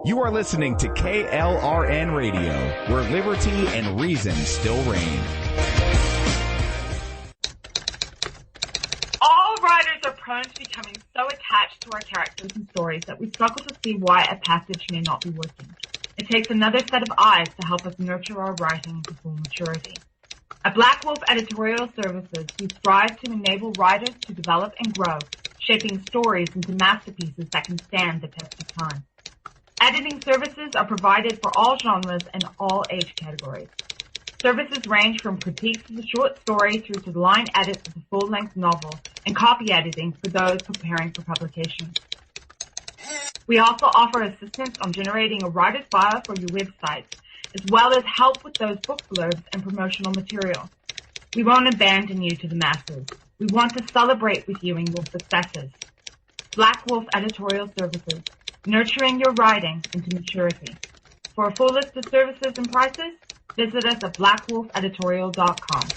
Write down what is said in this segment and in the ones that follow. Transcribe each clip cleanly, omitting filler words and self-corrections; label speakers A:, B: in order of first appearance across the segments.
A: You are listening to KLRN Radio, where liberty and reason still reign.
B: All writers are prone to becoming so attached to our characters and stories that we struggle to see why a passage may not be working. It takes another set of eyes to help us nurture our writing to full maturity. At Black Wolf Editorial Services, we strive to enable writers to develop and grow, shaping stories into masterpieces that can stand the test of time. Editing services are provided for all genres and all age categories. Services range from critiques of a short story through to the line edits of a full-length novel and copy editing for those preparing for publication. We also offer assistance on generating a writer's bio for your website, as well as help with those book blurbs and promotional material. We won't abandon you to the masses. We want to celebrate with you in your successes. Black Wolf Editorial Services, nurturing your writing into maturity. For a full list of services and prices, visit us at blackwolfeditorial.com.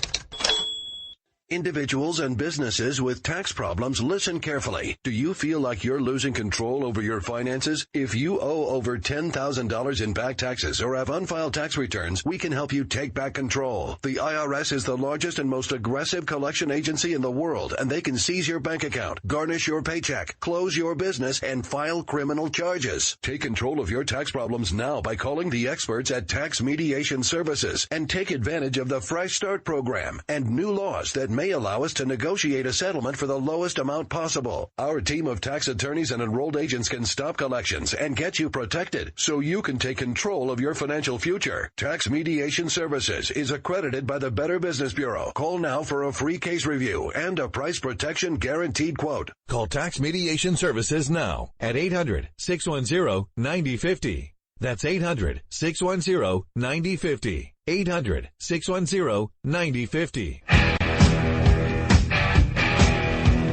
C: Individuals and businesses with tax problems, listen carefully. Do you feel like you're losing control over your finances? If you owe over $10,000 in back taxes or have unfiled tax returns, we can help you take back control. The IRS is the largest and most aggressive collection agency in the world, and they can seize your bank account, garnish your paycheck, close your business, and file criminal charges. Take control of your tax problems now by calling the experts at Tax Mediation Services and take advantage of the Fresh Start program and new laws that may allow us to negotiate a settlement for the lowest amount possible. Our team of tax attorneys and enrolled agents can stop collections and get you protected so you can take control of your financial future. Tax Mediation Services is accredited by the Better Business Bureau. Call now for a free case review and a price protection guaranteed quote.
D: Call Tax Mediation Services now at 800-610-9050. That's 800-610-9050. 800-610-9050.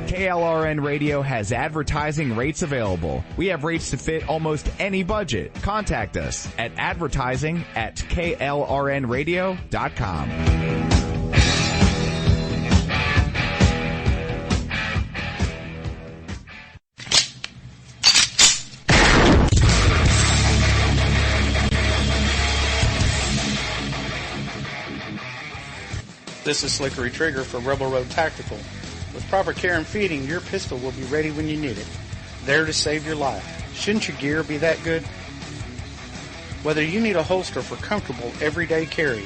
A: KLRN Radio has advertising rates available. We have rates to fit almost any budget. Contact us at advertising@klrnradio.com.
E: This is Slickery Trigger for Rebel Road Tactical. With proper care and feeding, your pistol will be ready when you need it, there to save your life. Shouldn't your gear be that good? Whether you need a holster for comfortable everyday carry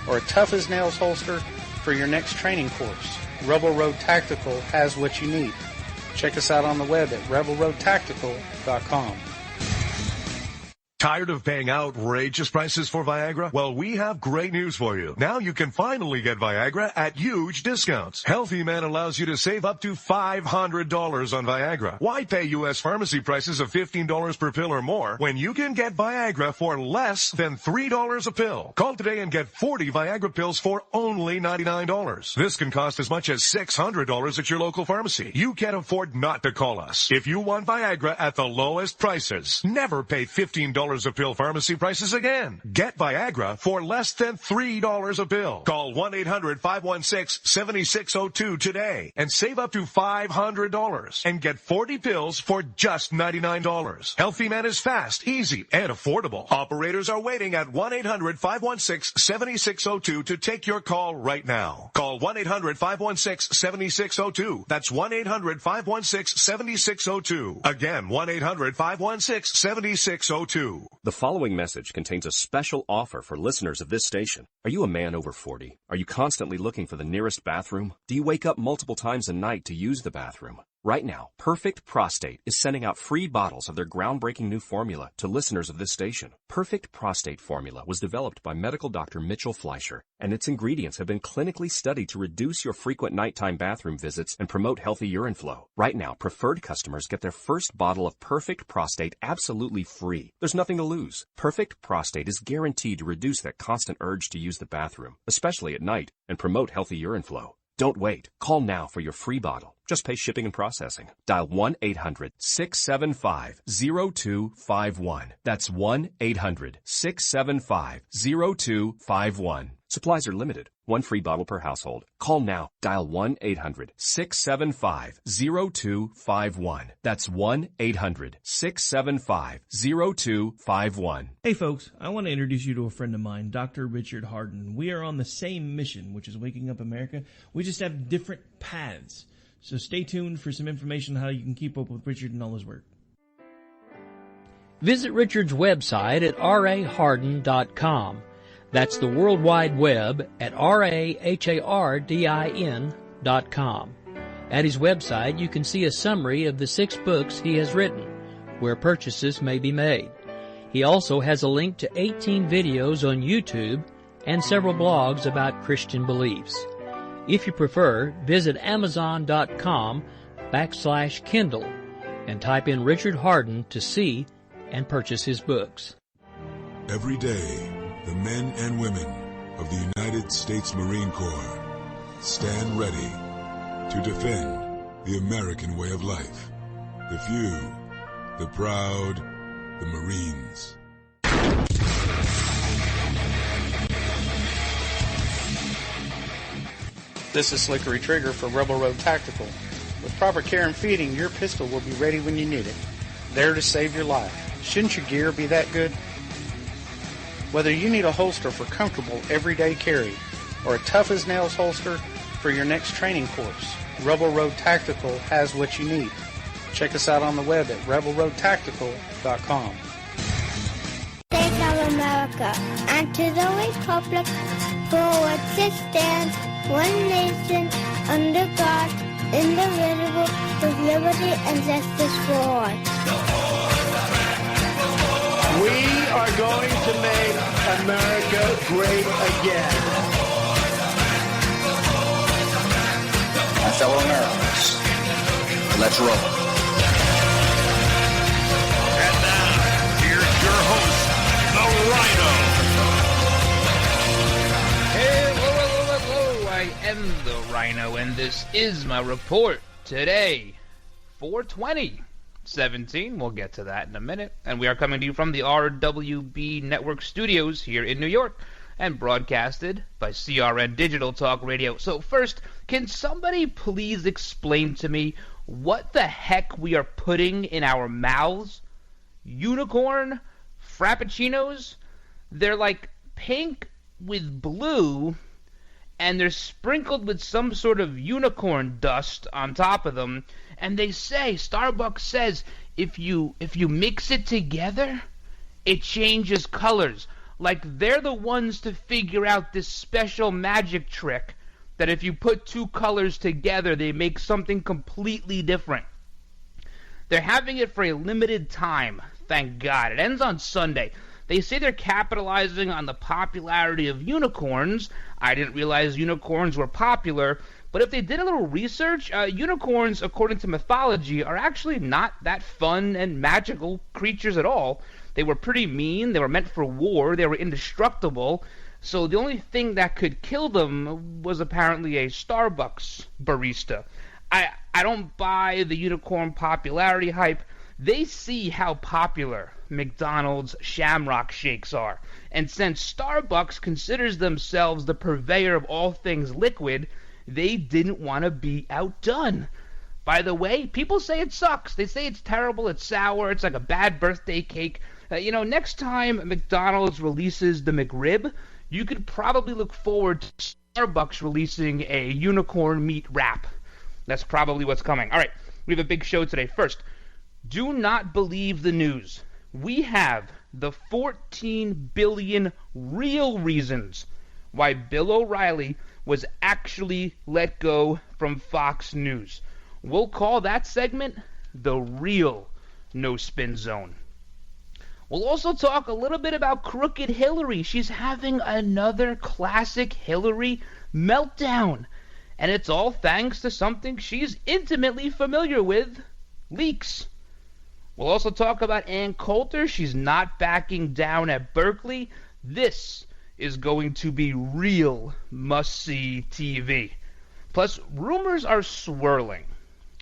E: or a tough-as-nails holster for your next training course, Rebel Road Tactical has what you need. Check us out on the web at rebelroadtactical.com.
F: Tired of paying outrageous prices for Viagra? Well, we have great news for you. Now you can finally get Viagra at huge discounts. Healthy Man allows you to save up to $500 on Viagra. Why pay U.S. pharmacy prices of $15 per pill or more when you can get Viagra for less than $3 a pill? Call today and get 40 Viagra pills for only $99. This can cost as much as $600 at your local pharmacy. You can't afford not to call us. If you want Viagra at the lowest prices, never pay $15 a pill pharmacy prices again. Get Viagra for less than $3 a pill. Call 1-800-516-7602 today and save up to $500 and get 40 pills for just $99. Healthy Man is fast, easy, and affordable. Operators are waiting at 1-800-516-7602 to take your call right now. Call 1-800-516-7602. That's 1-800-516-7602. Again, 1-800-516-7602.
G: The following message contains a special offer for listeners of this station. Are you a man over 40? Are you constantly looking for the nearest bathroom? Do you wake up multiple times a night to use the bathroom? Right now, Perfect Prostate is sending out free bottles of their groundbreaking new formula to listeners of this station. Perfect Prostate Formula was developed by medical doctor Mitchell Fleischer, and its ingredients have been clinically studied to reduce your frequent nighttime bathroom visits and promote healthy urine flow. Right now, preferred customers get their first bottle of Perfect Prostate absolutely free. There's nothing to lose. Perfect Prostate is guaranteed to reduce that constant urge to use the bathroom, especially at night, and promote healthy urine flow. Don't wait. Call now for your free bottle. Just pay shipping and processing. Dial 1-800-675-0251. That's 1-800-675-0251. Supplies are limited. One free bottle per household. Call now. Dial 1-800-675-0251. That's 1-800-675-0251.
H: Hey folks, I want to introduce you to a friend of mine, Dr. Richard Harden. We are on the same mission, which is waking up America. We just have different paths. So stay tuned for some information on how you can keep up with Richard and all his work.
I: Visit Richard's website at raharden.com. That's the World Wide Web at RAHARDIN.com. At his website, you can see a summary of the 6 books he has written, where purchases may be made. He also has a link to 18 videos on YouTube and several blogs about Christian beliefs. If you prefer, visit Amazon.com/Kindle and type in Richard Harden to see and purchase his books.
J: Every day, the men and women of the United States Marine Corps stand ready to defend the American way of life. The few, the proud, the Marines.
E: This is Slickery Trigger for Rebel Road Tactical. With proper care and feeding, your pistol will be ready when you need it. There to save your life. Shouldn't your gear be that good? Whether you need a holster for comfortable everyday carry or a tough-as-nails holster for your next training course, Rebel Road Tactical has what you need. Check us out on the web at rebelroadtactical.com.
K: States of America, and to the republic for which it stands, one nation, under God, indivisible, with liberty and justice for all.
L: We are going to make America great again.
M: My fellow Americans, let's roll.
N: And now, here's your host, the Ryno.
O: Hello, I am the Ryno, and this is my report. Today, 4/20/17, we'll get to that in a minute, and we are coming to you from the RWB Network Studios here in New York, and broadcasted by CRN Digital Talk Radio. So first, can somebody please explain to me what the heck we are putting in our mouths? Unicorn Frappuccinos? They're like pink with blue, and they're sprinkled with some sort of unicorn dust on top of them. And they say, Starbucks says, if you mix it together, it changes colors. Like they're the ones to figure out this special magic trick that if you put 2 colors together, they make something completely different. They're having it for a limited time, thank God. It ends on Sunday. They say they're capitalizing on the popularity of unicorns. I didn't realize unicorns were popular. But if they did a little research, unicorns, according to mythology, are actually not that fun and magical creatures at all. They were pretty mean. They were meant for war. They were indestructible. So the only thing that could kill them was apparently a Starbucks barista. I don't buy the unicorn popularity hype. They see how popular McDonald's Shamrock Shakes are. And since Starbucks considers themselves the purveyor of all things liquid, they didn't want to be outdone. By the way, people say it sucks. They say it's terrible, it's sour, it's like a bad birthday cake. Next time McDonald's releases the McRib, you could probably look forward to Starbucks releasing a unicorn meat wrap. That's probably what's coming. All right, we have a big show today. First, do not believe the news. We have the 14 billion real reasons why Bill O'Reilly was actually let go from Fox News. We'll call that segment the real No Spin Zone. We'll also talk a little bit about Crooked Hillary. She's having another classic Hillary meltdown. And it's all thanks to something she's intimately familiar with, leaks. We'll also talk about Ann Coulter. She's not backing down at Berkeley. This is going to be real must-see TV. Plus, rumors are swirling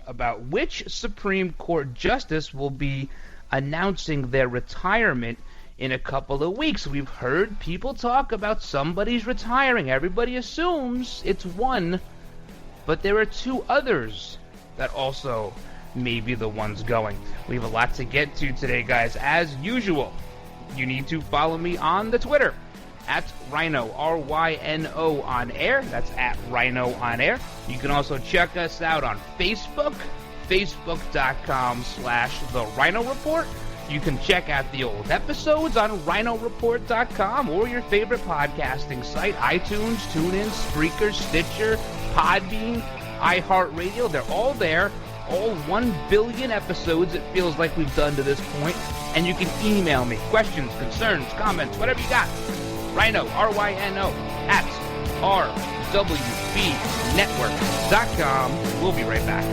O: about which Supreme Court justice will be announcing their retirement in a couple of weeks. We've heard people talk about somebody's retiring. Everybody assumes it's one, but there are two others that also may be the ones going. We have a lot to get to today, guys. As usual, you need to follow me on the Twitter at Ryno, R-Y-N-O on air. That's at Ryno on air. You can also check us out on Facebook, facebook.com/The Ryno Report. You can check out the old episodes on RynoReport.com or your favorite podcasting site, iTunes, TuneIn, Spreaker, Stitcher, Podbean, iHeartRadio. They're all there. All 1 billion episodes it feels like we've done to this point. And you can email me questions, concerns, comments, whatever you got. Ryno, R-Y-N-O, at rwbnetwork.com. We'll be right back.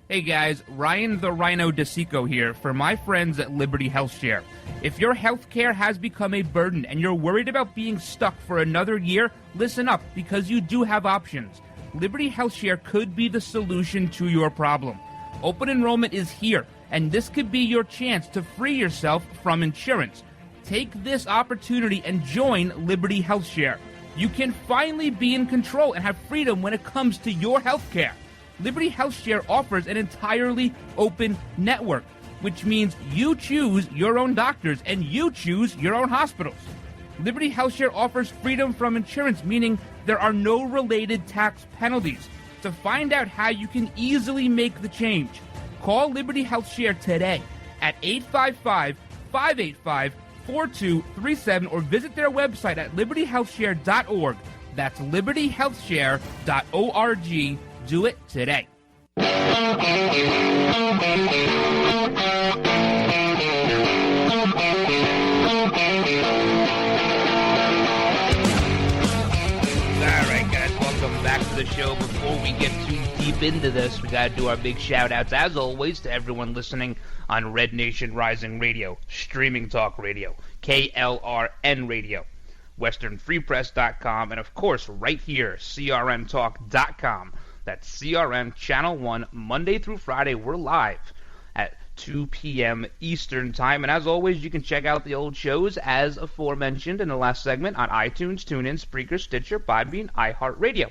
O: Hey guys, Ryan the Ryno DeSico here for my friends at Liberty HealthShare. If your healthcare has become a burden and you're worried about being stuck for another year, listen up, because you do have options. Liberty HealthShare could be the solution to your problem. Open enrollment is here, and this could be your chance to free yourself from insurance. Take this opportunity and join Liberty HealthShare. You can finally be in control and have freedom when it comes to your healthcare. Liberty HealthShare offers an entirely open network, which means you choose your own doctors and you choose your own hospitals. Liberty HealthShare offers freedom from insurance, meaning there are no related tax penalties. To find out how you can easily make the change, call Liberty HealthShare today at 855-585-4237 or visit their website at libertyhealthshare.org. That's libertyhealthshare.org. Do it today. All right, guys, welcome back to the show. Before we get too deep into this, we got to do our big shout-outs, as always, to everyone listening on Red Nation Rising Radio, Streaming Talk Radio, KLRN Radio, WesternFreePress.com, and, of course, right here, CRNTalk.com. That's CRN Channel 1, Monday through Friday. We're live at 2 p.m. Eastern Time. And as always, you can check out the old shows, as aforementioned in the last segment, on iTunes, TuneIn, Spreaker, Stitcher, Podbean, iHeartRadio,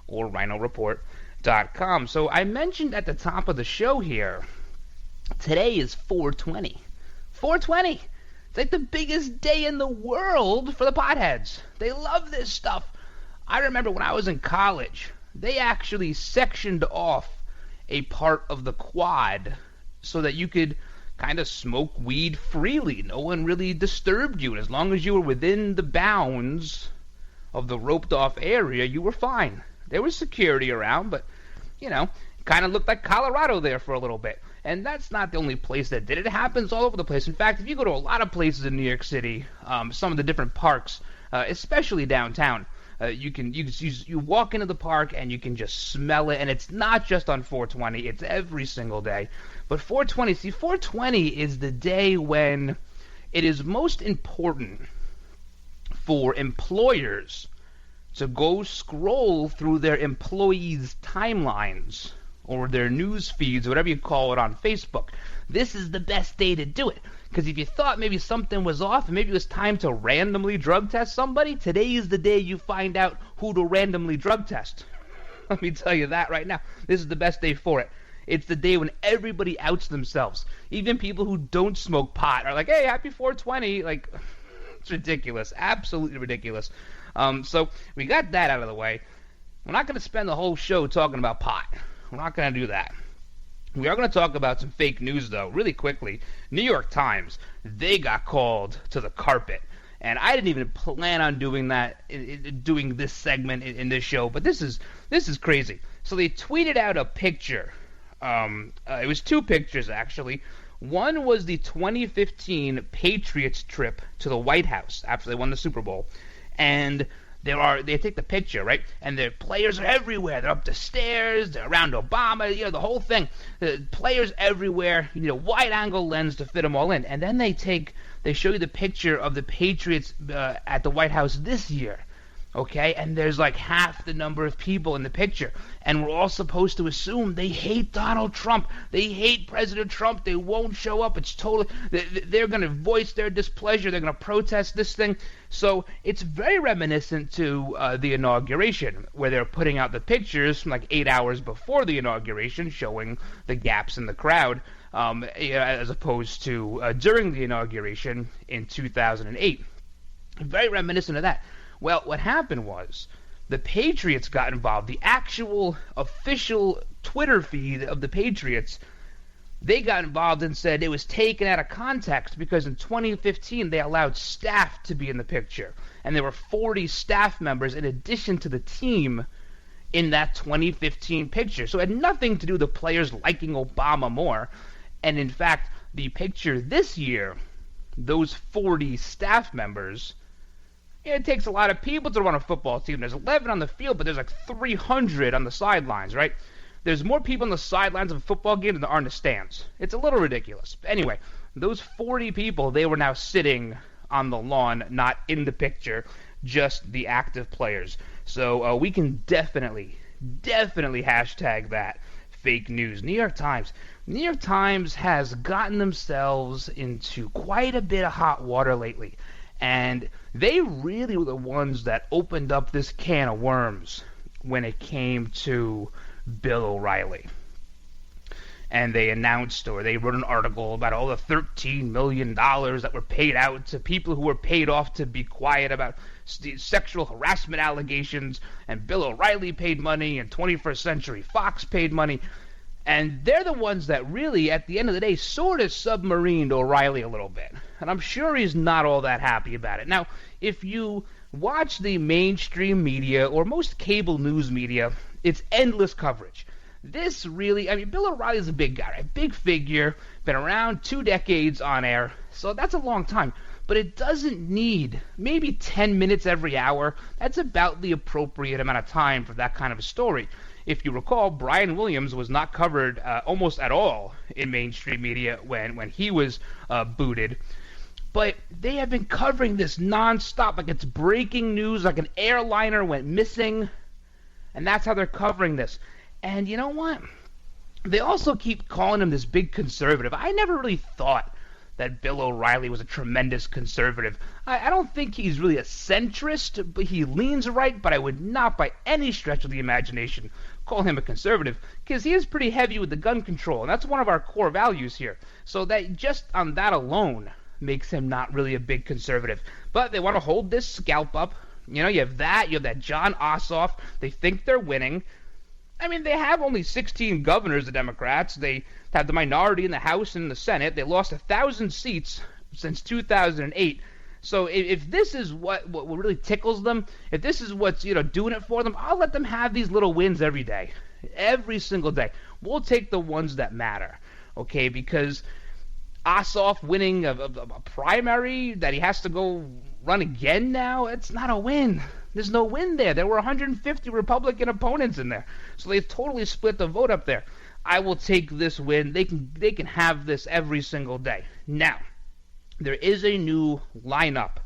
O: or RynoReport.com. So I mentioned at the top of the show here, today is 420. 420! It's like the biggest day in the world for the potheads. They love this stuff. I remember when I was in college, they actually sectioned off a part of the quad so that you could kind of smoke weed freely. No one really disturbed you. And as long as you were within the bounds of the roped-off area, you were fine. There was security around, but, you know, it kind of looked like Colorado there for a little bit. And that's not the only place that did it. It happens all over the place. In fact, if you go to a lot of places in New York City, some of the different parks, especially downtown, you walk into the park and you can just smell it, and it's not just on 420, it's every single day. But 420 is the day when it is most important for employers to go scroll through their employees' timelines or their news feeds, whatever you call it, on Facebook. This is the best day to do it. Because if you thought maybe something was off, maybe it was time to randomly drug test somebody, today is the day you find out who to randomly drug test. Let me tell you that right now. This is the best day for it. It's the day when everybody outs themselves. Even people who don't smoke pot are like, hey, happy 420. Like, it's ridiculous. Absolutely ridiculous. So we got that out of the way. We're not going to spend the whole show talking about pot. We're not going to do that. We are going to talk about some fake news, though, really quickly. New York Times, they got called to the carpet. And I didn't even plan on doing that, doing this segment in this show, but this is crazy. So they tweeted out a picture. It was two pictures, actually. One was the 2015 Patriots trip to the White House after they won the Super Bowl. And they take the picture, right? And the players are everywhere. They're up the stairs. They're around Obama. You know, the whole thing. The players everywhere. You need a wide-angle lens to fit them all in. And then they show you the picture of the Patriots at the White House this year, okay? And there's like half the number of people in the picture. And we're all supposed to assume they hate Donald Trump. They hate President Trump. They won't show up. It's totally, they're going to voice their displeasure. They're going to protest this thing. So it's very reminiscent to the inauguration, where they're putting out the pictures like 8 hours before the inauguration, showing the gaps in the crowd, as opposed to during the inauguration in 2008. Very reminiscent of that. Well, what happened was the Patriots got involved. The actual official Twitter feed of the Patriots, they got involved and said it was taken out of context because in 2015 they allowed staff to be in the picture. And there were 40 staff members in addition to the team in that 2015 picture. So it had nothing to do with the players liking Obama more. And in fact, the picture this year, those 40 staff members, it takes a lot of people to run a football team. There's 11 on the field, but there's like 300 on the sidelines, right? There's more people on the sidelines of a football game than there are in the stands. It's a little ridiculous. Anyway, those 40 people, they were now sitting on the lawn, not in the picture, just the active players. So we can definitely hashtag that fake news. New York Times has gotten themselves into quite a bit of hot water lately. And they really were the ones that opened up this can of worms when it came to Bill O'Reilly. And they announced, or they wrote an article about all the $13 million that were paid out to people who were paid off to be quiet about sexual harassment allegations. And Bill O'Reilly paid money, and 21st Century Fox paid money. And they're the ones that really, at the end of the day, sort of submarined O'Reilly a little bit. And I'm sure he's not all that happy about it. Now, if you watch the mainstream media or most cable news media, it's endless coverage. This really, Bill O'Reilly's a big guy, a big figure, been around 2 decades on air, so that's a long time. But it doesn't need maybe 10 minutes every hour. That's about the appropriate amount of time for that kind of a story. If you recall, Brian Williams was not covered almost at all in mainstream media when he was booted. But they have been covering this nonstop, like it's breaking news, like an airliner went missing. And that's how they're covering this. And you know what? They also keep calling him this big conservative. I never really thought that Bill O'Reilly was a tremendous conservative. I don't think he's really a centrist, but he leans right, but I would not by any stretch of the imagination call him a conservative, because he is pretty heavy with the gun control, and that's one of our core values here. So that just on that alone makes him not really a big conservative. But they want to hold this scalp up. You have that John Ossoff. They think they're winning. They have only 16 governors, the Democrats. They have the minority in the House and in the Senate. They lost 1,000 seats since 2008. So if this is what really tickles them, if this is what's doing it for them, I'll let them have these little wins every day, every single day. We'll take the ones that matter, okay? Because Ossoff winning a primary that he has to go run again now, it's not a win. There's no win there. There were 150 Republican opponents in there, so they totally split the vote up there. I will take this win. They can have this every single day. Now, there is a new lineup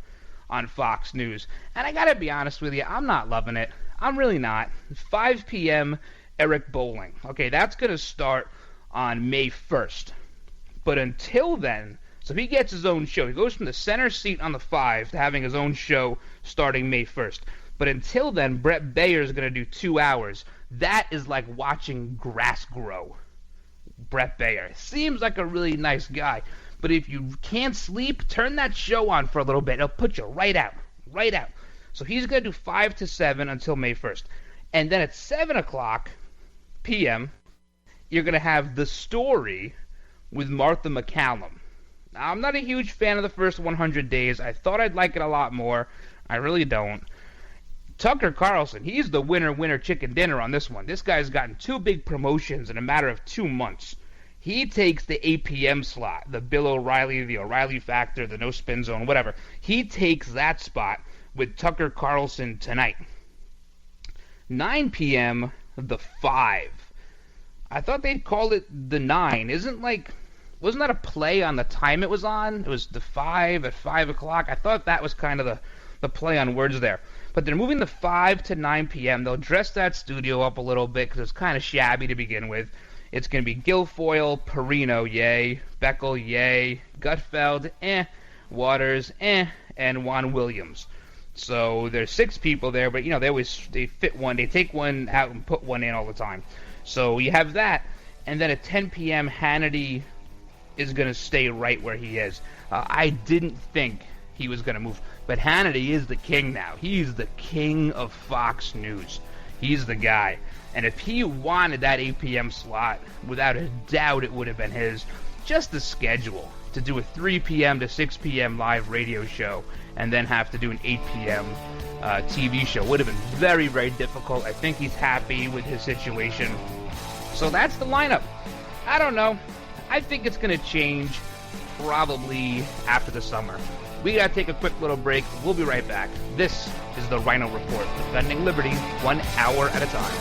O: on Fox News, and I gotta be honest with you, I'm not loving it. I'm really not. 5 p.m. Eric Bolling. Okay, that's gonna start on May 1st. But until then, so he gets his own show. He goes from the center seat on the 5 to having his own show starting May 1st. But until then, Brett Baer is going to do 2 hours. That is like watching grass grow. Brett Baer. Seems like a really nice guy. But if you can't sleep, turn that show on for a little bit. It'll put you right out. Right out. So he's going to do 5 to 7 until May 1st. And then at 7 o'clock p.m., you're going to have The Story with Martha McCallum. Now, I'm not a huge fan of the first 100 days. I thought I'd like it a lot more. I really don't. Tucker Carlson, he's the winner chicken dinner on this one. This guy's gotten 2 big promotions in a matter of 2 months. He takes the 8 p.m. slot, the Bill O'Reilly, the O'Reilly Factor, the No Spin Zone, whatever. He takes that spot with Tucker Carlson tonight. 9 p.m., the 5. I thought they'd call it the 9. Wasn't that a play on the time it was on? It was the 5 at 5 o'clock. I thought that was kind of the play on words there. But they're moving the 5 to 9 p.m. They'll dress that studio up a little bit because it's kind of shabby to begin with. It's going to be Guilfoyle, Perino, yay. Beckel, yay. Gutfeld, Waters, and Juan Williams. So there's 6 people there, but they fit one. They take one out and put one in all the time. So you have that, and then at 10 p.m. Hannity is going to stay right where he is. I didn't think he was going to move, but Hannity is the king now. He's the king of Fox News. He's the guy. And if he wanted that 8 p.m. slot, without a doubt it would have been his. Just the schedule to do a 3 p.m. to 6 p.m. live radio show and then have to do an 8 p.m. TV show would have been very, very difficult. I think he's happy with his situation. So that's the lineup. I don't know. I think it's going to change probably after the summer. We got to take a quick little break. We'll be right back. This is the Ryno Report, defending liberty 1 hour at a time.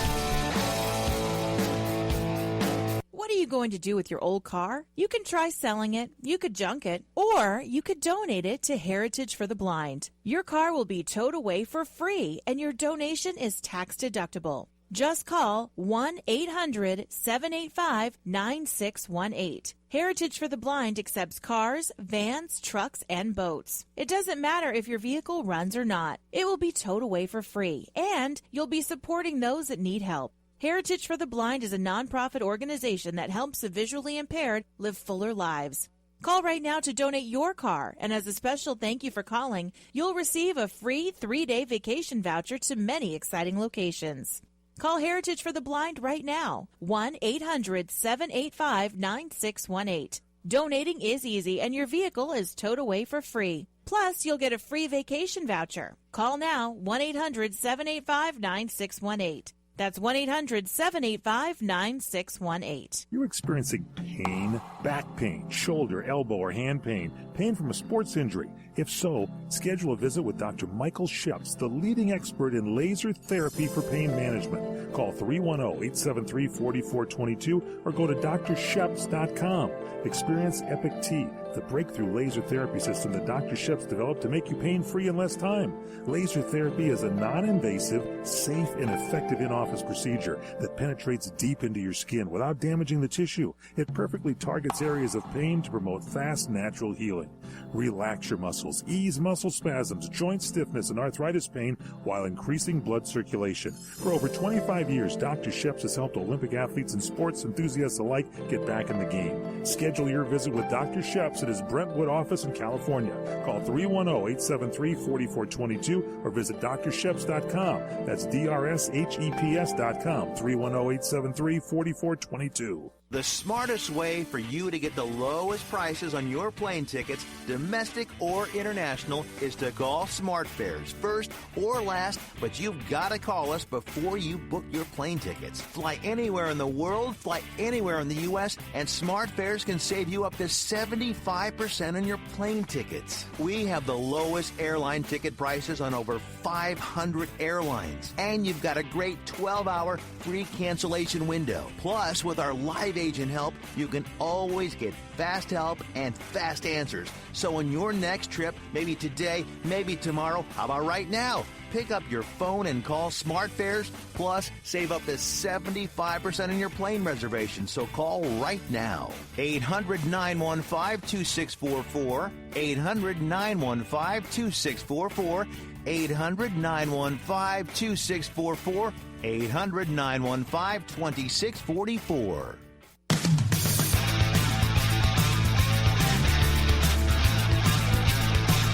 P: What are you going to do with your old car? You can try selling it, you could junk it, or you could donate it to Heritage for the Blind. Your car will be towed away for free, and your donation is tax deductible. Just call 1-800-785-9618. Heritage for the Blind accepts cars, vans, trucks, and boats. It doesn't matter if your vehicle runs or not. It will be towed away for free, and you'll be supporting those that need help. Heritage for the Blind is a nonprofit organization that helps the visually impaired live fuller lives. Call right now to donate your car, and as a special thank you for calling, you'll receive a free 3-day vacation voucher to many exciting locations. Call Heritage for the Blind right now, 1-800-785-9618. Donating is easy, and your vehicle is towed away for free. Plus, you'll get a free vacation voucher. Call now, 1-800-785-9618. That's 1-800-785-9618.
Q: You're experiencing pain, back pain, shoulder, elbow, or hand pain, pain from a sports injury. If so, schedule a visit with Dr. Michael Sheps, the leading expert in laser therapy for pain management. Call 310-873-4422 or go to drsheps.com. Experience Epic T, the breakthrough laser therapy system that Dr. Sheps developed to make you pain-free in less time. Laser therapy is a non-invasive, safe, and effective in-office procedure that penetrates deep into your skin without damaging the tissue. It perfectly targets areas of pain to promote fast, natural healing. Relax your muscles, ease muscle spasms, joint stiffness, and arthritis pain while increasing blood circulation. For over 25 years, Dr. Sheps has helped Olympic athletes and sports enthusiasts alike get back in the game. Schedule your visit with Dr. Sheps at his Brentwood office in California. Call 310-873-4422 or visit drsheps.com. That's DRSHEPS.com, 310-873-4422.
R: The smartest way for you to get the lowest prices on your plane tickets, domestic or international, is to call SmartFares first or last, but you've got to call us before you book your plane tickets. Fly anywhere in the world, fly anywhere in the U.S., and SmartFares can save you up to 75% on your plane tickets. We have the lowest airline ticket prices on over 500 airlines, and you've got a great 12-hour free cancellation window. Plus, with our live agent help, you can always get fast help and fast answers. So on your next trip, maybe today, maybe tomorrow, how about right now? Pick up your phone and call SmartFares, plus save up to 75% on your plane reservation. So call right now. 800-915-2644, 800-915-2644, 800-915-2644, 800-915-2644.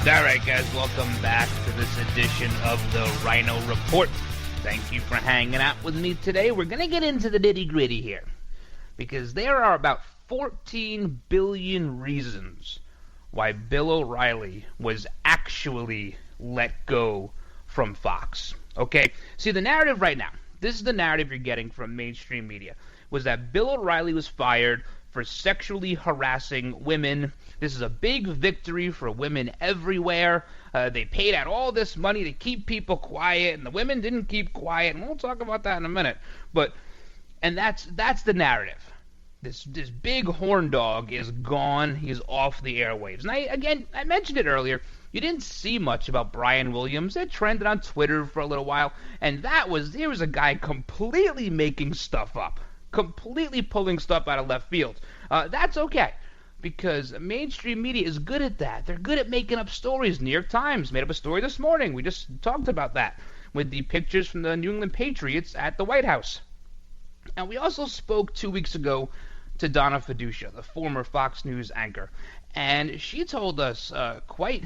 O: All right, guys, welcome back to this edition of the Ryno Report. Thank you for hanging out with me today. We're going to get into the nitty-gritty here, because there are about 14 billion reasons why Bill O'Reilly was actually let go from Fox. Okay? See, the narrative right now, this is the narrative you're getting from mainstream media, was that Bill O'Reilly was fired for sexually harassing women. This is a big victory for women everywhere. They paid out all this money to keep people quiet, and the women didn't keep quiet, and we'll talk about that in a minute. And that's the narrative. This big horn dog is gone. He's off the airwaves. And I mentioned it earlier. You didn't see much about Brian Williams. It trended on Twitter for a little while, and here was a guy completely making stuff up, completely pulling stuff out of left field. That's okay, because mainstream media is good at that. They're good at making up stories. New York Times made up a story this morning. We just talked about that with the pictures from the New England Patriots at the White House. And we also spoke 2 weeks ago to Donna Fiducia, the former Fox News anchor, and she told us quite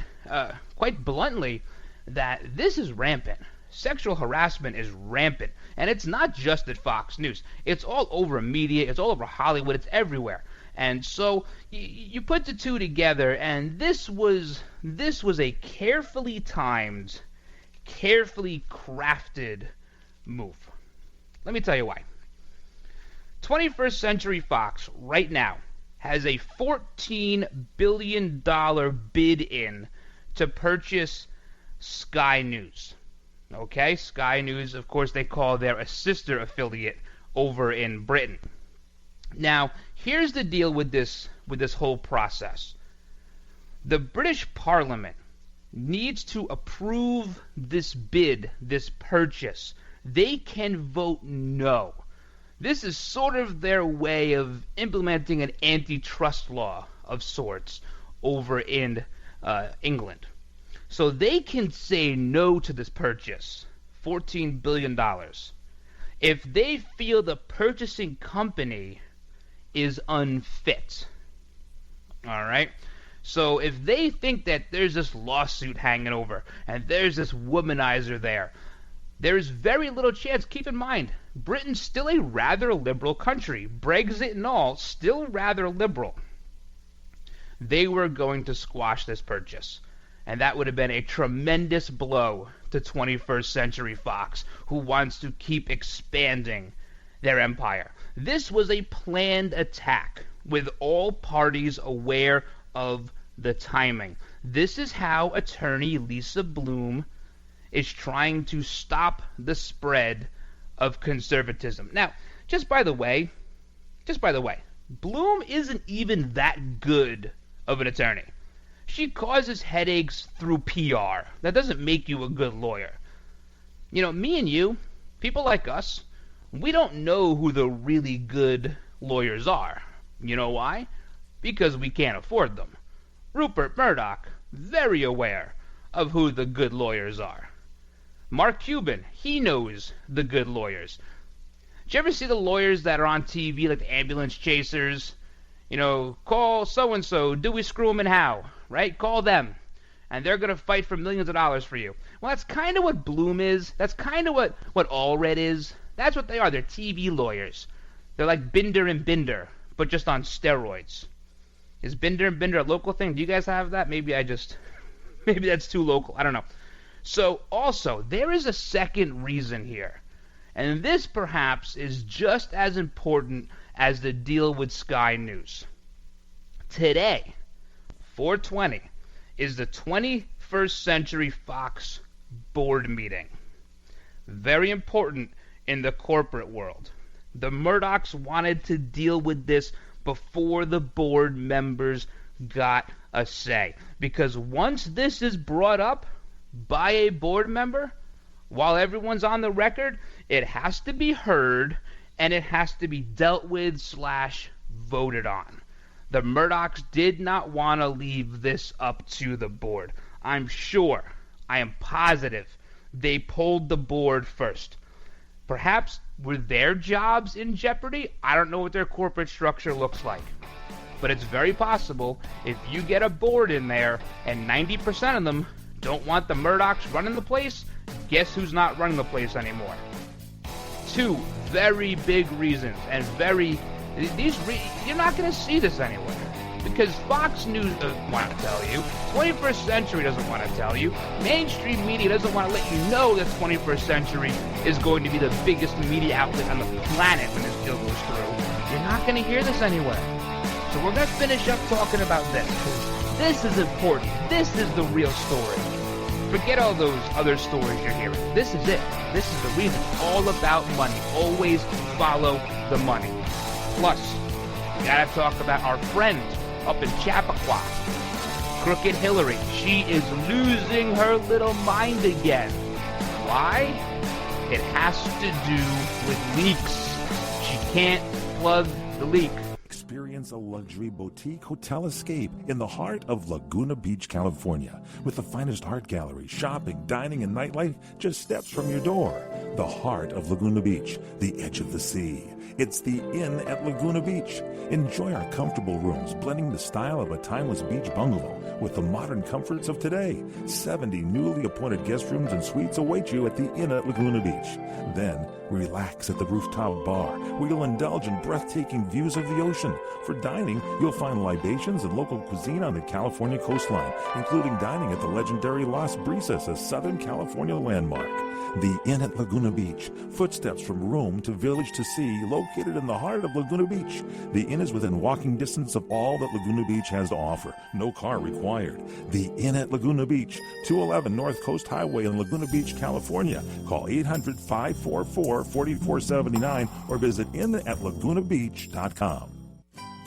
O: bluntly that this is rampant. Sexual harassment is rampant, and it's not just at Fox News. It's all over media. It's all over Hollywood. It's everywhere. And so you put the two together, and this was a carefully timed, carefully crafted move. Let me tell you why. 21st Century Fox right now has a $14 billion bid in to purchase Sky News. Okay, Sky News, of course, they call their a sister affiliate over in Britain. Now, here's the deal with this whole process. The British Parliament needs to approve this bid, this purchase. They can vote no. This is sort of their way of implementing an antitrust law of sorts over in England. So they can say no to this purchase, $14 billion, if they feel the purchasing company is unfit. All right? So if they think that there's this lawsuit hanging over and there's this womanizer there's very little chance. Keep in mind, Britain's still a rather liberal country. Brexit and all, still rather liberal. They were going to squash this purchase. And that would have been a tremendous blow to 21st Century Fox, who wants to keep expanding their empire. This was a planned attack, with all parties aware of the timing. This is how attorney Lisa Bloom is trying to stop the spread of conservatism. Now, just by the way, Bloom isn't even that good of an attorney. She causes headaches through PR. That doesn't make you a good lawyer. You know, me and you, people like us, we don't know who the really good lawyers are. You know why? Because we can't afford them. Rupert Murdoch, very aware of who the good lawyers are. Mark Cuban, he knows the good lawyers. Did you ever see the lawyers that are on TV, like the ambulance chasers? You know, call so-and-so, Dewey, Screw 'em, and How, right? Call them, and they're going to fight for millions of dollars for you. Well, that's kind of what Bloom is. That's kind of what Allred is. That's what they are. They're TV lawyers. They're like Binder and Binder, but just on steroids. Is Binder and Binder a local thing? Do you guys have that? Maybe that's too local. I don't know. So, also, there is a second reason here. And this, perhaps, is just as important as the deal with Sky News. Today, 4/20, is the 21st Century Fox board meeting. Very important in the corporate world. The Murdochs wanted to deal with this before the board members got a say. Because once this is brought up by a board member, while everyone's on the record, it has to be heard and it has to be dealt with / voted on. The Murdochs did not want to leave this up to the board. I'm sure, I am positive, they polled the board first. Perhaps were their jobs in jeopardy? I don't know what their corporate structure looks like. But it's very possible if you get a board in there and 90% of them don't want the Murdochs running the place, guess who's not running the place anymore? Two very big reasons, and you're not going to see this anywhere. Because Fox News doesn't want to tell you, 21st Century doesn't want to tell you, mainstream media doesn't want to let you know that 21st Century is going to be the biggest media outlet on the planet when this deal goes through. You're not going to hear this anywhere. So we're going to finish up talking about this, because this is important. This is the real story. Forget all those other stories you're hearing. This is it. This is the reason. All about money. Always follow the money. Plus, Gotta talk about our friend up in Chappaqua, Crooked Hillary. She is losing her little mind again. Why? It has to do with leaks. She can't plug the leak.
Q: Experience a luxury boutique hotel escape in the heart of Laguna Beach, California, with the finest art gallery, shopping, dining, and nightlife just steps from your door. The heart of Laguna Beach, the edge of the sea. It's the Inn at Laguna Beach. Enjoy our comfortable rooms, blending the style of a timeless beach bungalow with the modern comforts of today. 70 newly appointed guest rooms and suites await you at the Inn at Laguna Beach. Then, relax at the rooftop bar, where you'll indulge in breathtaking views of the ocean. For dining, you'll find libations and local cuisine on the California coastline, including dining at the legendary Las Brisas, a Southern California landmark. The Inn at Laguna Beach, footsteps from room to village to sea, located in the heart of Laguna Beach. The Inn is within walking distance of all that Laguna Beach has to offer. No car required. The Inn at Laguna Beach, 211 North Coast Highway in Laguna Beach, California. Call 800-544-4479 or visit innatlagunabeach.com.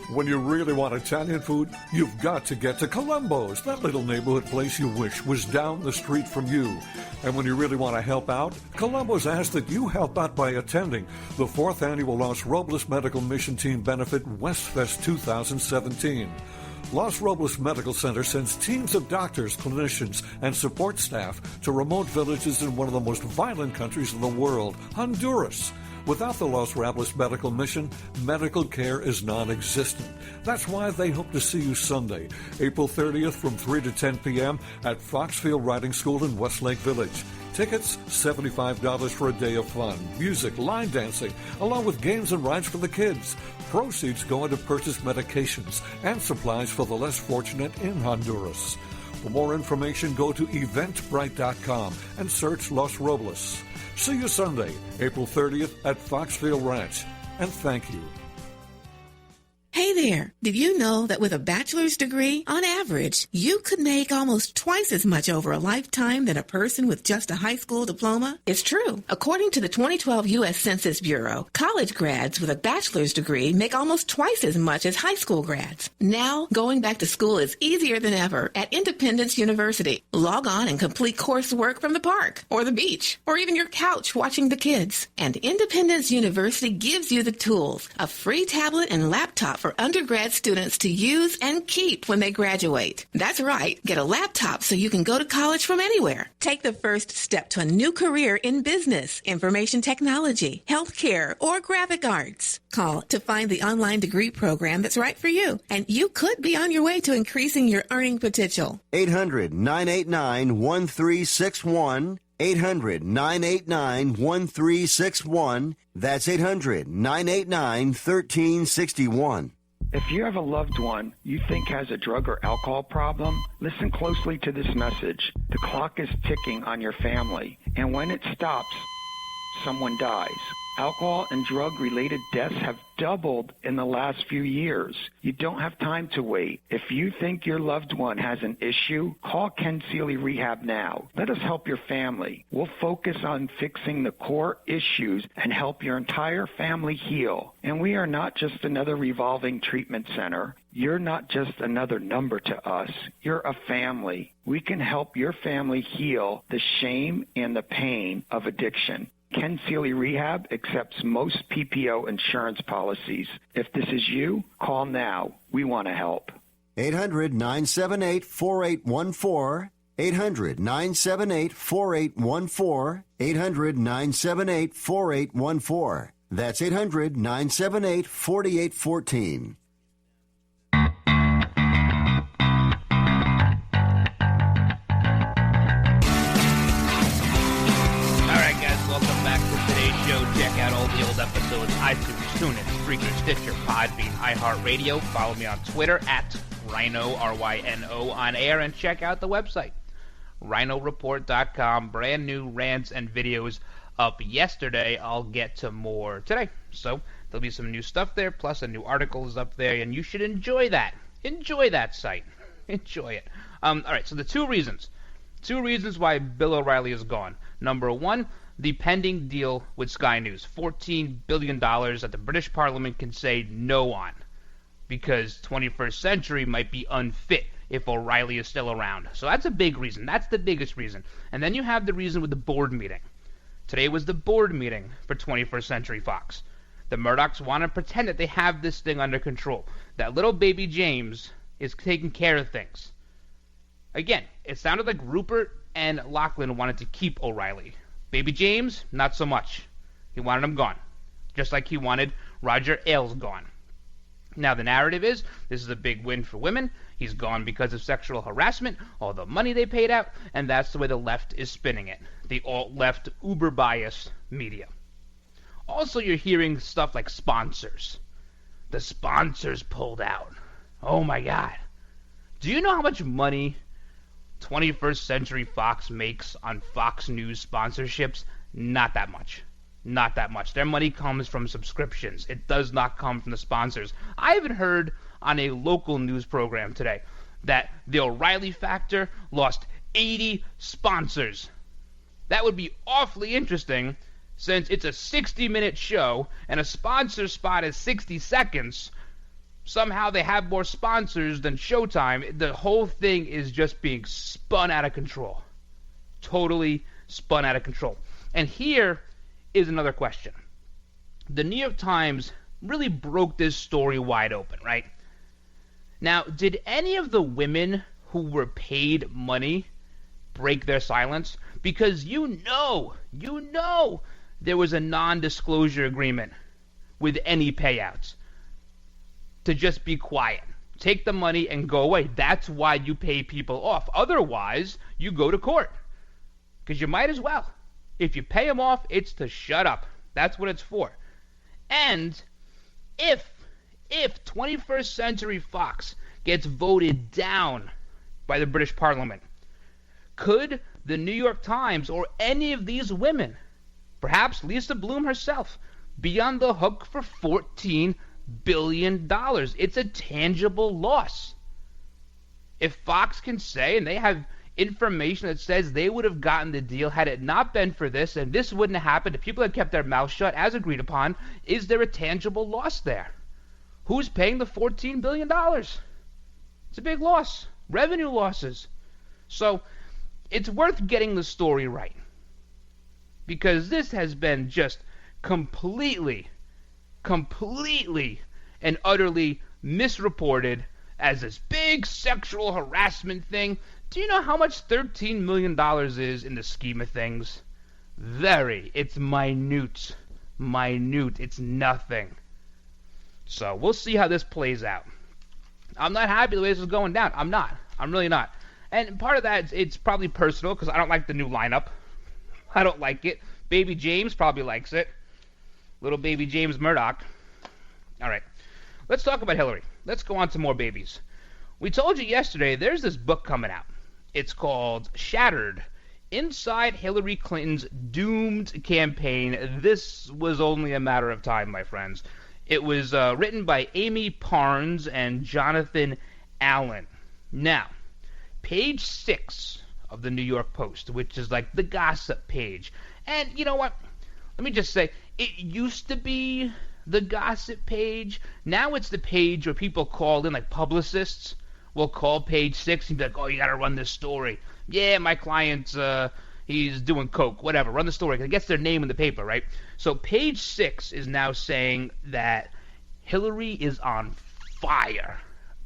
S: When you really want Italian food, you've got to get to Columbo's, that little neighborhood place you wish was down the street from you. And when you really want to help out, Columbo's asks that you help out by attending the 4th Annual Los Robles Medical Mission Team Benefit Westfest 2017. Los Robles Medical Center sends teams of doctors, clinicians, and support staff to remote villages in one of the most violent countries in the world, Honduras. Without the Los Robles Medical Mission, medical care is non-existent. That's why they hope to see you Sunday, April 30th from 3 to 10 p.m. at Foxfield Riding School in Westlake Village. Tickets, $75 for a day of fun, music, line dancing, along with games and rides for the kids. Proceeds go into purchase medications and supplies for the less fortunate in Honduras. For more information, go to eventbrite.com and search Los Robles. See you Sunday, April 30th at Foxfield Ranch. And thank you.
T: Hey there, did you know that with a bachelor's degree, on average, you could make almost twice as much over a lifetime than a person with just a high school diploma? It's true. According to the 2012 U.S. Census Bureau, college grads with a bachelor's degree make almost twice as much as high school grads. Now, going back to school is easier than ever at Independence University. Log on and complete coursework from the park, or the beach, or even your couch watching the kids. And Independence University gives you the tools, a free tablet and laptop for undergrad students to use and keep when they graduate. That's right. Get a laptop so you can go to college from anywhere. Take the first step to a new career in business, information technology, healthcare, or graphic arts. Call to find the online degree program that's right for you, and you could be on your way to increasing your earning potential.
U: 800-989-1361. 800-989-1361. That's 800-989-1361.
V: If you have a loved one you think has a drug or alcohol problem, listen closely to this message. The clock is ticking on your family, and when it stops, someone dies. Alcohol and drug-related deaths have doubled in the last few years. You don't have time to wait. If you think your loved one has an issue, call Ken Seeley Rehab now. Let us help your family. We'll focus on fixing the core issues and help your entire family heal. And we are not just another revolving treatment center. You're not just another number to us. You're a family. We can help your family heal the shame and the pain of addiction. Ken Seeley Rehab accepts most PPO insurance policies. If this is you, call now. We want to help.
U: 800-978-4814. 800-978-4814. 800-978-4814. That's 800-978-4814.
O: Check out all the old episodes, iTunes, TuneIn, Spreaker, Stitcher, Podbean, iHeartRadio. Follow me on Twitter at Ryno, R-Y-N-O, on air, and check out the website, RynoReport.com. Brand new rants and videos up yesterday. I'll get to more today. So there'll be some new stuff there, plus a new article is up there, and you should enjoy that. Enjoy that site. Enjoy it. All right, so the two reasons why Bill O'Reilly is gone. Number one, the pending deal with Sky News, $14 billion that the British Parliament can say no on. because 21st Century might be unfit if O'Reilly is still around. So that's a big reason. That's the biggest reason. And then you have the reason with the board meeting. Today was the board meeting for 21st Century Fox. The Murdochs want to pretend that they have this thing under control, that little baby James is taking care of things. Again, it sounded like Rupert and Lachlan wanted to keep O'Reilly. Baby James, not so much. He wanted him gone, just like he wanted Roger Ailes gone. Now, the narrative is, this is a big win for women. He's gone because of sexual harassment, all the money they paid out, and that's the way the left is spinning it. The alt-left, uber-biased media. Also, you're hearing stuff like sponsors. The sponsors pulled out. Oh my God. Do you know how much money 21st Century Fox makes on Fox News sponsorships? Not that much. Not that much. Their money comes from subscriptions. It does not come from the sponsors. I even heard on a local news program today that the O'Reilly Factor lost 80 sponsors. That would be awfully interesting since it's a 60-minute show and a sponsor spot is 60 seconds. Somehow they have more sponsors than Showtime. The whole thing is just being spun out of control. Totally spun out of control. And here is another question. The New York Times really broke this story wide open, right? Now, did any of the women who were paid money break their silence? Because you know, there was a non-disclosure agreement with any payouts to just be quiet. Take the money and go away. That's why you pay people off. Otherwise, you go to court. Because you might as well. If you pay them off, it's to shut up. That's what it's for. And if 21st Century Fox gets voted down by the British Parliament, could the New York Times or any of these women, perhaps Lisa Bloom herself, be on the hook for $14 billion? It's a tangible loss. If Fox can say, and they have information that says they would have gotten the deal had it not been for this, and this wouldn't have happened if people had kept their mouths shut as agreed upon, is there a tangible loss there? Who's paying the $14 billion? It's a big loss. Revenue losses. So it's worth getting the story right, because this has been just completely and utterly misreported as this big sexual harassment thing. Do you know how much $13 million is in the scheme of things? It's minute. It's nothing. So we'll see how this plays out. I'm not happy the way this is going down. I'm not. I'm really not. And part of that, it's probably personal, because I don't like the new lineup. I don't like it. Baby James probably likes it. Little baby James Murdoch. All right. Let's talk about Hillary. Let's go on to more babies. We told you yesterday there's this book coming out. It's called Shattered, Inside Hillary Clinton's Doomed Campaign. This was only a matter of time, my friends. It was written by Amy Parnes and Jonathan Allen. Now, page 6 of the New York Post, which is like the gossip page. And you know what? Let me just say, it used to be the gossip page. Now it's the page where people call in, like publicists will call page 6 and be like, oh, you got to run this story. Yeah, my client's, he's doing coke, whatever. Run the story, because it gets their name in the paper, right? So page 6 is now saying that Hillary is on fire.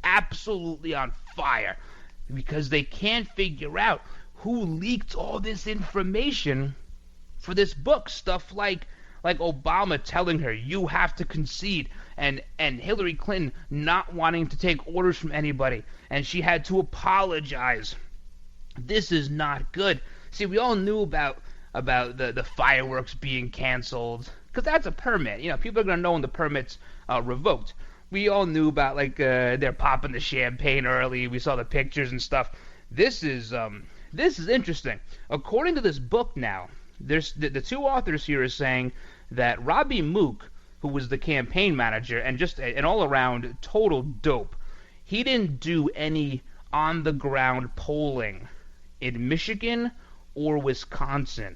O: Absolutely on fire. Because they can't figure out who leaked all this information for this book. Stuff like Obama telling her, you have to concede, and Hillary Clinton not wanting to take orders from anybody, and she had to apologize. This is not good. See, we all knew about the fireworks being canceled, because that's a permit. You know, people are going to know when the permit's revoked. We all knew about, like, they're popping the champagne early. We saw the pictures and stuff. This is interesting. According to this book now, there's the two authors here are saying that Robbie Mook, who was the campaign manager and just an all-around total dope, he didn't do any on-the-ground polling in Michigan or Wisconsin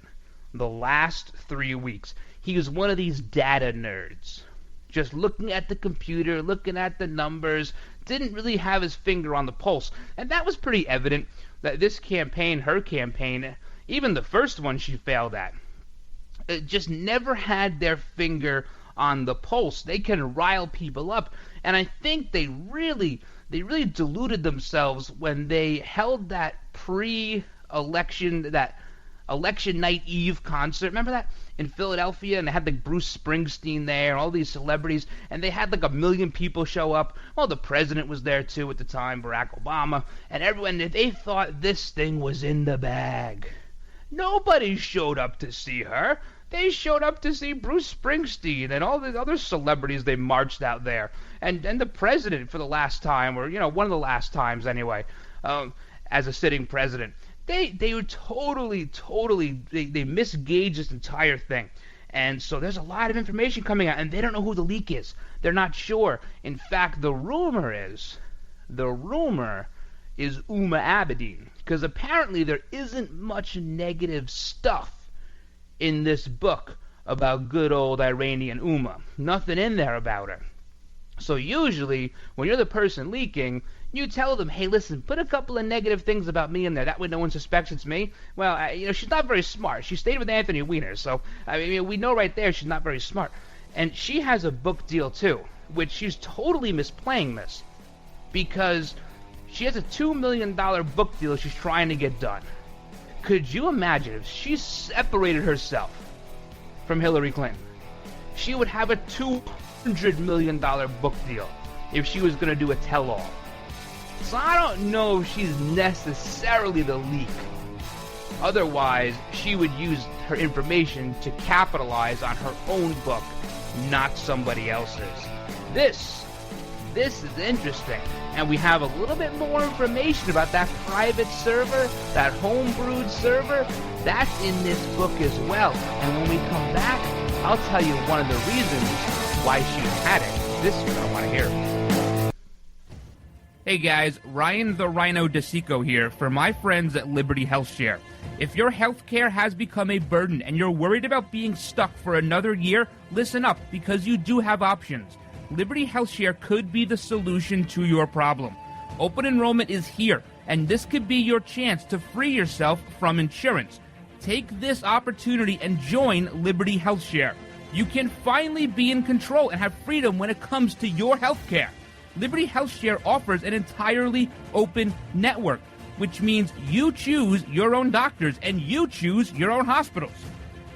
O: the last 3 weeks. He was one of these data nerds. just looking at the computer, looking at the numbers, didn't really have his finger on the pulse. And that was pretty evident that this campaign, her campaign, even the first one she failed at, it just never had their finger on the pulse. They can rile people up, and I think they really deluded themselves when they held that pre-election, that election night eve concert. Remember that in Philadelphia? And they had like Bruce Springsteen there, and all these celebrities, and they had like 1 million people show up. Well, the president was there too at the time, Barack Obama, and everyone, they thought this thing was in the bag. Nobody showed up to see her. They showed up to see Bruce Springsteen and all the other celebrities they marched out there. And the president for the last time, or, one of the last times anyway, as a sitting president. They were totally, they misgauged this entire thing. And so there's a lot of information coming out, and they don't know who the leak is. They're not sure. In fact, the rumor is Uma Abedin, because apparently there isn't much negative stuff in this book about good old Iranian Uma. Nothing in there about her. So usually, when you're the person leaking, you tell them, hey, listen, put a couple of negative things about me in there. That way no one suspects it's me. Well, she's not very smart. She stayed with Anthony Weiner, so we know right there she's not very smart. And she has a book deal, too, which she's totally misplaying this, because she has a $2 million book deal she's trying to get done. Could you imagine if she separated herself from Hillary Clinton? She would have a $200 million book deal if she was going to do a tell-all. So I don't know if she's necessarily the leak. Otherwise, she would use her information to capitalize on her own book, not somebody else's. This is interesting. And we have a little bit more information about that private server, that homebrewed server. That's in this book as well. And when we come back, I'll tell you one of the reasons why she had it. This is what I want to hear. Hey guys, Ryan the Ryno DeSico here for my friends at Liberty HealthShare. If your healthcare has become a burden and you're worried about being stuck for another year, listen up, because you do have options. Liberty HealthShare could be the solution to your problem. Open enrollment is here, and this could be your chance to free yourself from insurance. Take this opportunity and join Liberty HealthShare. You can finally be in control and have freedom when it comes to your healthcare. Liberty HealthShare offers an entirely open network, which means you choose your own doctors and you choose your own hospitals.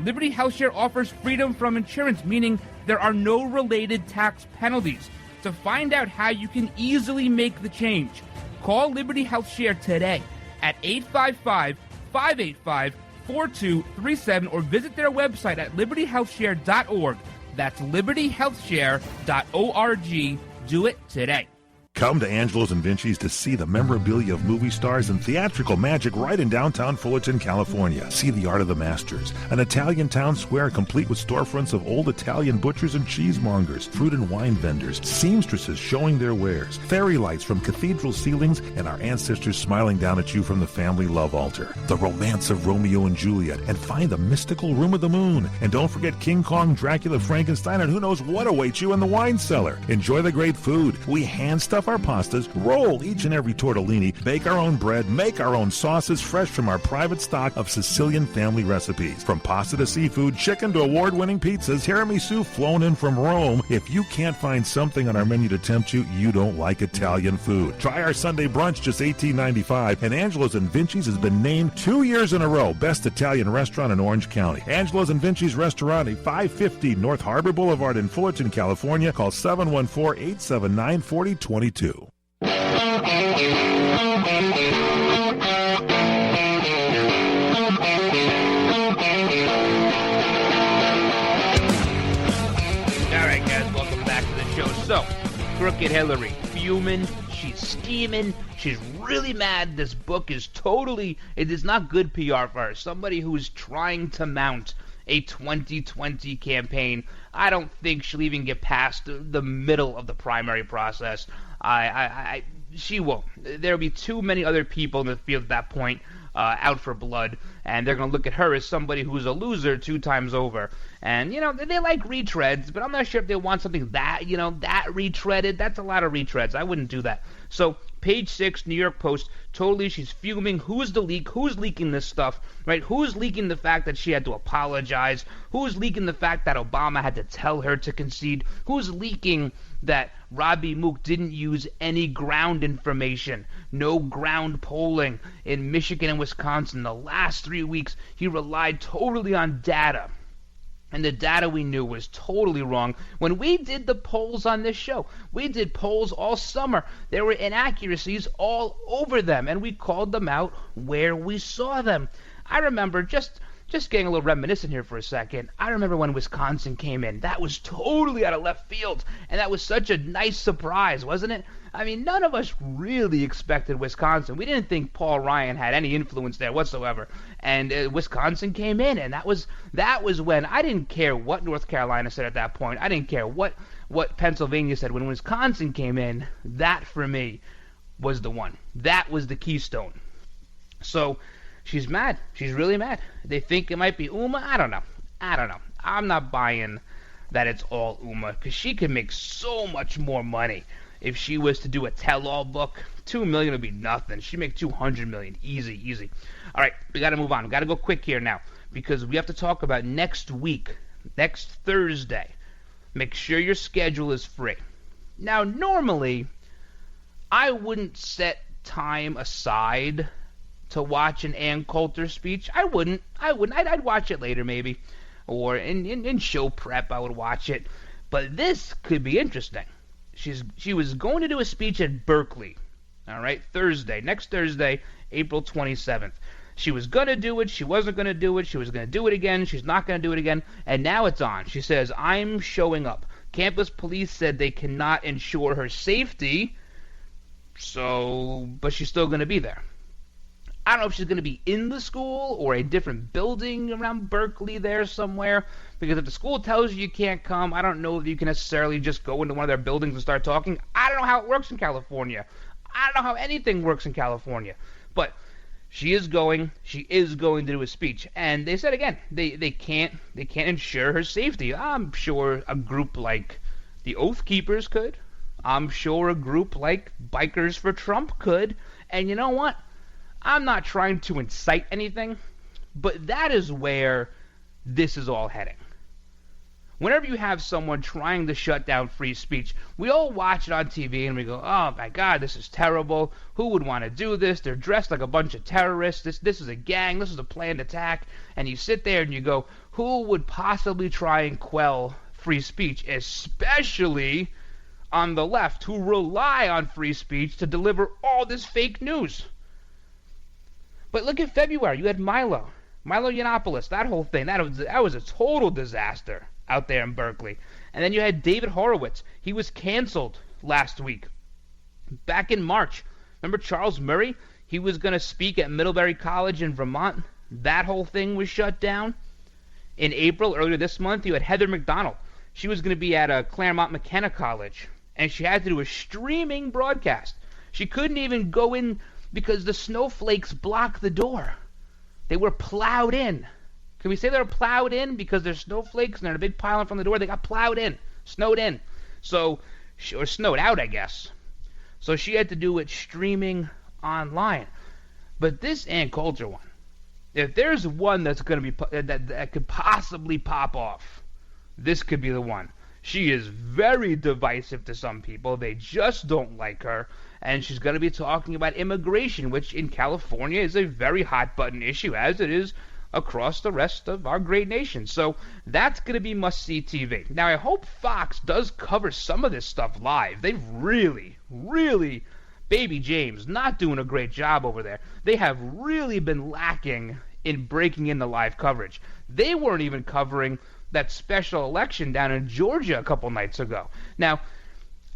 O: Liberty HealthShare offers freedom from insurance, meaning there are no related tax penalties. To find out how you can easily make the change, call Liberty HealthShare today at 855-585-4237 or visit their website at libertyhealthshare.org. That's libertyhealthshare.org. Do it today.
B: Come to Angelo's and Vinci's to see the memorabilia of movie stars and theatrical magic right in downtown Fullerton, California. See the art of the masters, an Italian town square complete with storefronts of old Italian butchers and cheesemongers, fruit and wine vendors, seamstresses showing their wares, fairy lights from cathedral ceilings, and our ancestors smiling down at you from the family love altar. The romance of Romeo and Juliet, and find the mystical Room of the Moon. And don't forget King Kong, Dracula, Frankenstein, and who knows what awaits you in the wine cellar. Enjoy the great food. We hand stuff our pastas, roll each and every tortellini, bake our own bread, make our own sauces fresh from our private stock of Sicilian family recipes. From pasta to seafood, chicken to award-winning pizzas, tiramisu flown in from Rome. If you can't find something on our menu to tempt you, you don't like Italian food. Try our Sunday brunch, just $18.95, and Angelo's and Vinci's has been named 2 years in a row Best Italian Restaurant in Orange County. Angelo's and Vinci's Restaurant at 550 North Harbor Boulevard in Fullerton, California. Call 714-879-4022. All
O: right, guys, welcome back to the show. So, Crooked Hillary, fuming, she's steaming, she's really mad. This book is it is not good PR for her. Somebody who's trying to mount a 2020 campaign, I don't think she'll even get past the middle of the primary process. she won't. There'll be too many other people in the field at that point out for blood, and they're going to look at her as somebody who's a loser 2 times over. And, they like retreads, but I'm not sure if they want something that retreaded. That's a lot of retreads. I wouldn't do that. So, page 6, New York Post, totally, she's fuming. Who's the leak? Who's leaking this stuff, right? Who's leaking the fact that she had to apologize? Who's leaking the fact that Obama had to tell her to concede? Who's leaking that Robbie Mook didn't use any ground information, no ground polling in Michigan and Wisconsin? The last 3 weeks, he relied totally on data. And the data we knew was totally wrong. When we did the polls on this show, we did polls all summer. There were inaccuracies all over them, and we called them out where we saw them. I remember, just getting a little reminiscent here for a second, I remember when Wisconsin came in. That was totally out of left field, and that was such a nice surprise, wasn't it? I mean, none of us really expected Wisconsin. We didn't think Paul Ryan had any influence there whatsoever. And Wisconsin came in, and that was when I didn't care what North Carolina said at that point. I didn't care what Pennsylvania said. When Wisconsin came in, that for me was the one. That was the keystone. So she's mad. She's really mad. They think it might be Uma. I don't know. I'm not buying that it's all Uma, because she could make so much more money. If she was to do a tell-all book, $2 million would be nothing. She'd make $200 million. Easy. All right, we got to move on. We got to go quick here now, because we have to talk about next week, next Thursday. Make sure your schedule is free. Now, normally, I wouldn't set time aside to watch an Ann Coulter speech. I wouldn't. I'd watch it later, maybe. Or in show prep, I would watch it. But this could be interesting. She was going to do a speech at Berkeley, all right, next Thursday, April 27th. She was going to do it. She wasn't going to do it. She was going to do it again. She's not going to do it again. And now it's on. She says, I'm showing up. Campus police said they cannot ensure her safety, but she's still going to be there. I don't know if she's going to be in the school or a different building around Berkeley there somewhere, because if the school tells you can't come, I don't know if you can necessarily just go into one of their buildings and start talking. I don't know how it works in California. I don't know how anything works in California. But she is going to do a speech. And they said again, they can't ensure her safety. I'm sure a group like the Oath Keepers could. I'm sure a group like Bikers for Trump could. And you know what? I'm not trying to incite anything, but that is where this is all heading. Whenever you have someone trying to shut down free speech, we all watch it on TV and we go, oh my God, this is terrible. Who would want to do this? They're dressed like a bunch of terrorists. This is a gang. This is a planned attack. And you sit there and you go, who would possibly try and quell free speech, especially on the left, who rely on free speech to deliver all this fake news? But look at February. You had Milo Yiannopoulos, that whole thing. That was a total disaster out there in Berkeley. And then you had David Horowitz. He was canceled last week. Back in March, remember Charles Murray? He was going to speak at Middlebury College in Vermont. That whole thing was shut down. In April, earlier this month, you had Heather McDonald. She was going to be at Claremont McKenna College, and she had to do a streaming broadcast. She couldn't even go in because the snowflakes blocked the door. They were plowed in. Can we say they were plowed in because there's snowflakes and they're in a big pile in front of the door? They got plowed in, snowed in. Or snowed out, I guess. So she had to do it streaming online. But this Ann Coulter one, if there's one that's going to be that could possibly pop off, this could be the one. She is very divisive to some people. They just don't like her. And she's going to be talking about immigration, which in California is a very hot-button issue, as it is across the rest of our great nation. So that's going to be must-see TV. Now, I hope Fox does cover some of this stuff live. They've really, Baby James, not doing a great job over there. They have really been lacking in breaking in the live coverage. They weren't even covering that special election down in Georgia a couple nights ago. Now,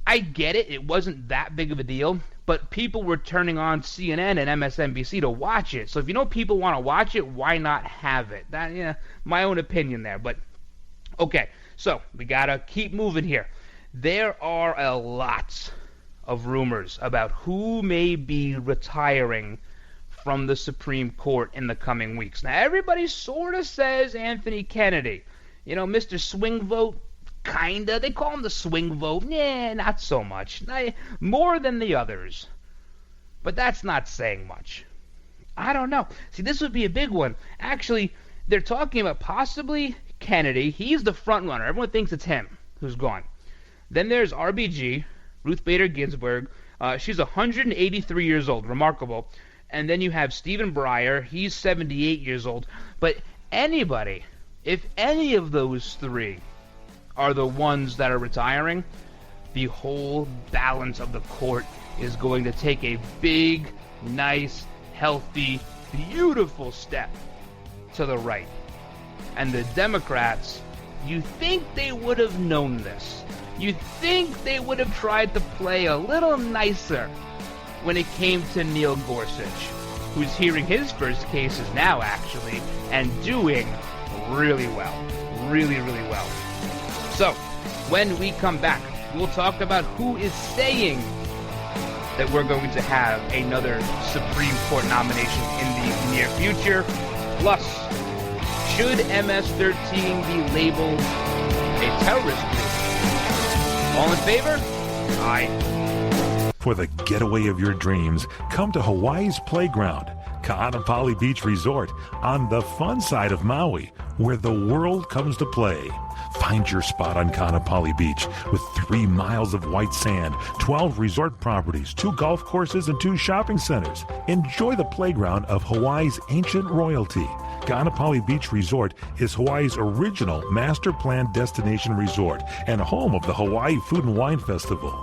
O: I get it. It wasn't that big of a deal, but people were turning on CNN and MSNBC to watch it. So if you know people want to watch it, why not have it? My own opinion there. But, okay, so we got to keep moving here. There are a lot of rumors about who may be retiring from the Supreme Court in the coming weeks. Now, everybody sort of says Anthony Kennedy. You know, Mr. Swing Vote, kinda. They call him the Swing Vote. Nah, not so much. More than the others. But that's not saying much. I don't know. See, this would be a big one. Actually, they're talking about possibly Kennedy. He's the front runner. Everyone thinks it's him who's gone. Then there's RBG, Ruth Bader Ginsburg. She's 183 years old. Remarkable. And then you have Stephen Breyer. He's 78 years old. But anybody, if any of those three are the ones that are retiring, the whole balance of the court is going to take a big, nice, healthy, beautiful step to the right. And the Democrats, you think they would have known this. You think they would have tried to play a little nicer when it came to Neil Gorsuch, who's hearing his first cases now, actually, and doing really well. Really, really well. So, when we come back, we'll talk about who is saying that we're going to have another Supreme Court nomination in the near future. Plus, should MS-13 be labeled a terrorist group? All in favor? Aye.
B: For the getaway of your dreams, come to Hawaii's Playground, Ka'anapali Beach Resort, on the fun side of Maui, where the world comes to play. Find your spot on Ka'anapali Beach with 3 miles of white sand, 12 resort properties, 2 golf courses, and 2 shopping centers. Enjoy the playground of Hawaii's ancient royalty. Ka'anapali Beach Resort is Hawaii's original master planned destination resort and home of the Hawaii Food and Wine Festival.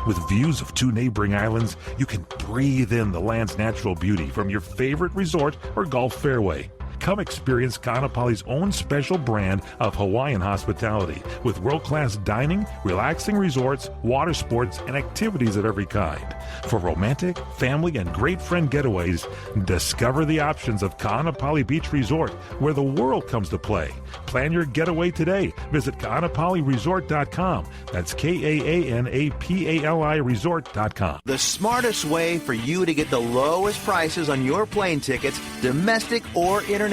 B: With views of 2 neighboring islands, you can breathe in the land's natural beauty from your favorite resort or golf fairway. Come experience Ka'anapali's own special brand of Hawaiian hospitality with world-class dining, relaxing resorts, water sports, and activities of every kind. For romantic, family, and great friend getaways, discover the options of Ka'anapali Beach Resort, where the world comes to play. Plan your getaway today. Visit Ka'anapaliResort.com. That's KAANAPALI Resort.com.
R: The smartest way for you to get the lowest prices on your plane tickets, domestic or international,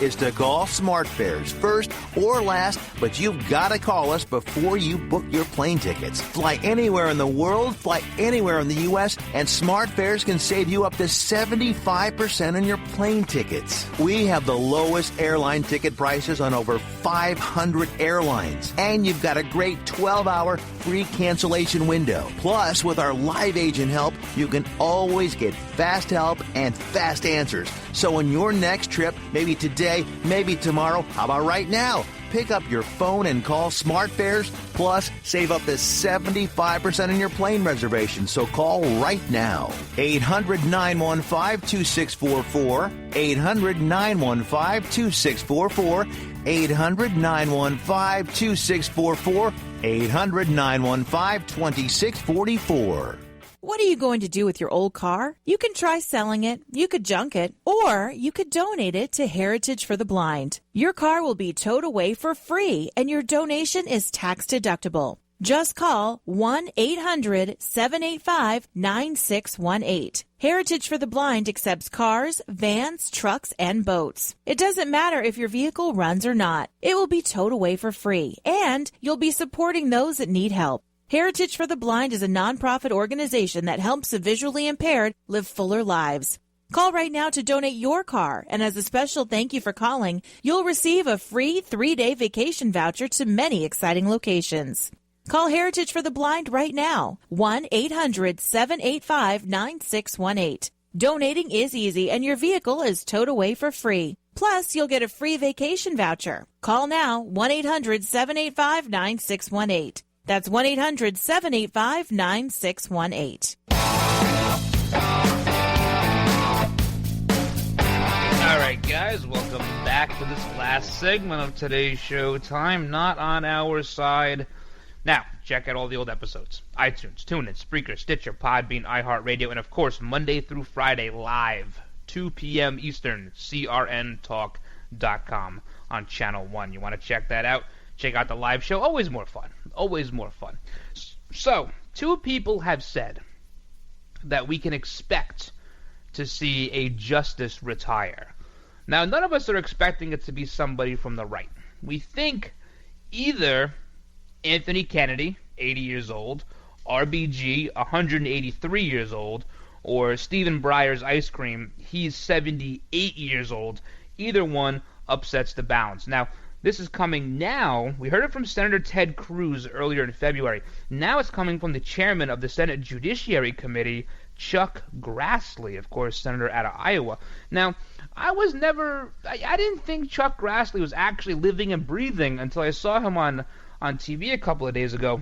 R: is to call SmartFares first or last, but you've got to call us before you book your plane tickets. Fly anywhere in the world, fly anywhere in the U.S., and SmartFares can save you up to 75% on your plane tickets. We have the lowest airline ticket prices on over 500 airlines, and you've got a great 12-hour free cancellation window. Plus, with our live agent help, you can always get fast help and fast answers. So on your next trip, maybe today, maybe tomorrow, how about right now? Pick up your phone and call SmartFares, plus save up to 75% on your plane reservation. So call right now. 800-915-2644. 800-915-2644. 800-915-2644. 800-915-2644.
P: What are you going to do with your old car? You can try selling it, you could junk it, or you could donate it to Heritage for the Blind. Your car will be towed away for free, and your donation is tax deductible. Just call 1-800-785-9618. Heritage for the Blind accepts cars, vans, trucks, and boats. It doesn't matter if your vehicle runs or not. It will be towed away for free, and you'll be supporting those that need help. Heritage for the Blind is a nonprofit organization that helps the visually impaired live fuller lives. Call right now to donate your car, and as a special thank you for calling, you'll receive a free 3-day vacation voucher to many exciting locations. Call Heritage for the Blind right now, 1-800-785-9618. Donating is easy, and your vehicle is towed away for free. Plus, you'll get a free vacation voucher. Call now, 1-800-785-9618. That's 1-800-785-9618.
O: All right, guys, welcome back to this last segment of today's show. Time not on our side. Now, check out all the old episodes. iTunes, TuneIn, Spreaker, Stitcher, Podbean, iHeartRadio, and of course, Monday through Friday, live, 2 p.m. Eastern, crntalk.com on Channel 1. You want to check that out? Check out the live show. Always more fun. Always more fun. So, 2 people have said that we can expect to see a justice retire. Now, none of us are expecting it to be somebody from the right. We think either Anthony Kennedy, 80 years old, RBG, 183 years old, or Stephen Breyer's ice cream, he's 78 years old. Either one upsets the balance. Now, this is coming now. We heard it from Senator Ted Cruz earlier in February. Now it's coming from the chairman of the Senate Judiciary Committee, Chuck Grassley, of course, senator out of Iowa. Now, I didn't think Chuck Grassley was actually living and breathing until I saw him on TV a couple of days ago.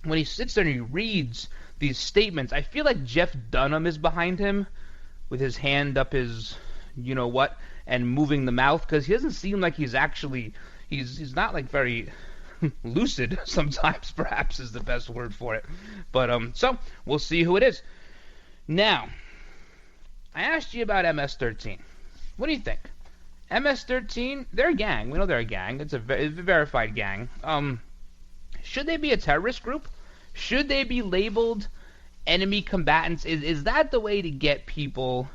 O: When he sits there and he reads these statements, I feel like Jeff Dunham is behind him with his hand up his you-know-what and moving the mouth, because he doesn't seem like he's not like very lucid sometimes, perhaps is the best word for it. But so we'll see who it is. Now, I asked you about MS-13. What do you think? MS-13, they're a gang. We know they're a gang. It's a verified gang. Should they be a terrorist group? Should they be labeled enemy combatants? Is that the way to get people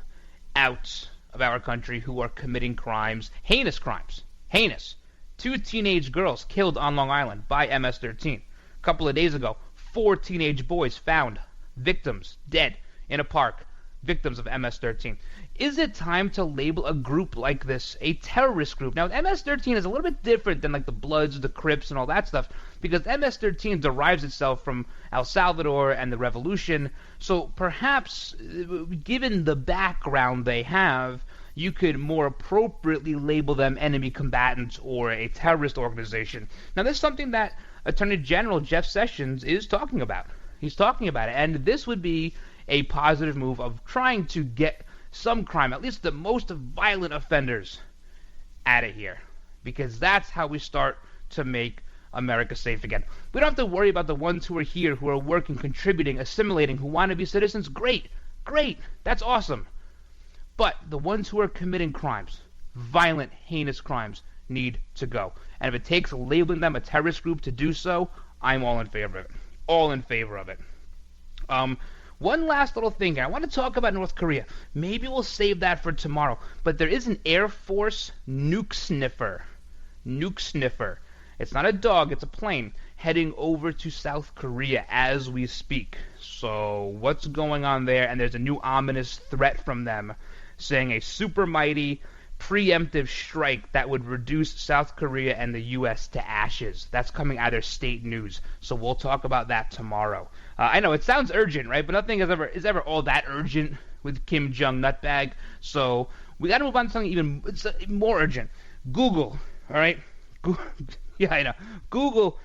O: out of our country who are committing crimes, heinous crimes? Heinous. 2 teenage girls killed on Long Island by MS-13. A couple of days ago, 4 teenage boys found, victims, dead, in a park, victims of MS-13. Is it time to label a group like this a terrorist group? Now, MS-13 is a little bit different than like the Bloods, the Crips, and all that stuff, because MS-13 derives itself from El Salvador and the revolution. So perhaps, given the background they have, you could more appropriately label them enemy combatants or a terrorist organization. Now, this is something that Attorney General Jeff Sessions is talking about. He's talking about it, and this would be a positive move of trying to get some crime, at least the most violent offenders, out of here, because that's how we start to make America safe again. We don't have to worry about the ones who are here, who are working, contributing, assimilating, who want to be citizens. Great, that's awesome. But the ones who are committing crimes, violent, heinous crimes, need to go. And if it takes labeling them a terrorist group to do so, I'm all in favor of it. All in favor of it. One last little thing here. I want to talk about North Korea. Maybe we'll save that for tomorrow. But there is an Air Force nuke sniffer. Nuke sniffer. It's not a dog, it's a plane heading over to South Korea as we speak. So what's going on there? And there's a new ominous threat from them saying a super mighty preemptive strike that would reduce South Korea and the U.S. to ashes. That's coming out of state news. So we'll talk about that tomorrow. I know it sounds urgent, right? But nothing is ever all that urgent with Kim Jong nutbag. So we got to move on to something even more urgent. Google, all right? Yeah, I know. Google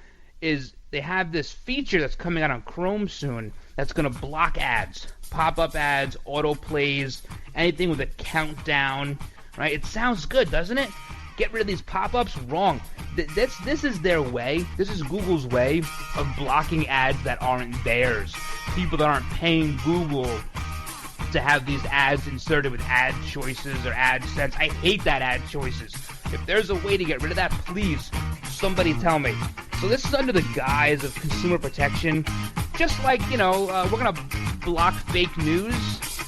O: they have this feature that's coming out on Chrome soon that's going to block ads, pop-up ads, autoplays, anything with a countdown. Right? It sounds good, doesn't it? Get rid of these pop-ups? Wrong. This is their way. This is Google's way of blocking ads that aren't theirs. People that aren't paying Google to have these ads inserted with ad choices or ad sets. I hate that ad choices. If there's a way to get rid of that, please, somebody tell me. So this is under the guise of consumer protection. Just like, we're going to block fake news.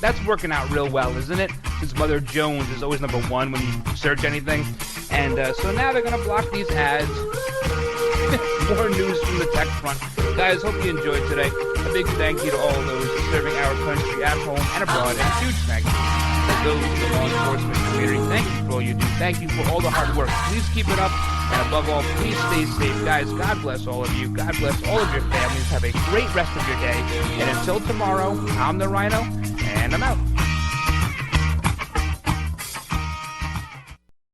O: That's working out real well, isn't it? Since Mother Jones is always number one when you search anything. And so now they're going to block these ads. More news from the tech front. Guys, hope you enjoyed today. A big thank you to all those serving our country at home and abroad. And a huge thank you to those in the law enforcement community. Thank you for all you do. Thank you for all the hard work. Please keep it up. And above all, please stay safe. Guys, God bless all of you. God bless all of your families. Have a great rest of your day. And until tomorrow, I'm the Ryno, and I'm out.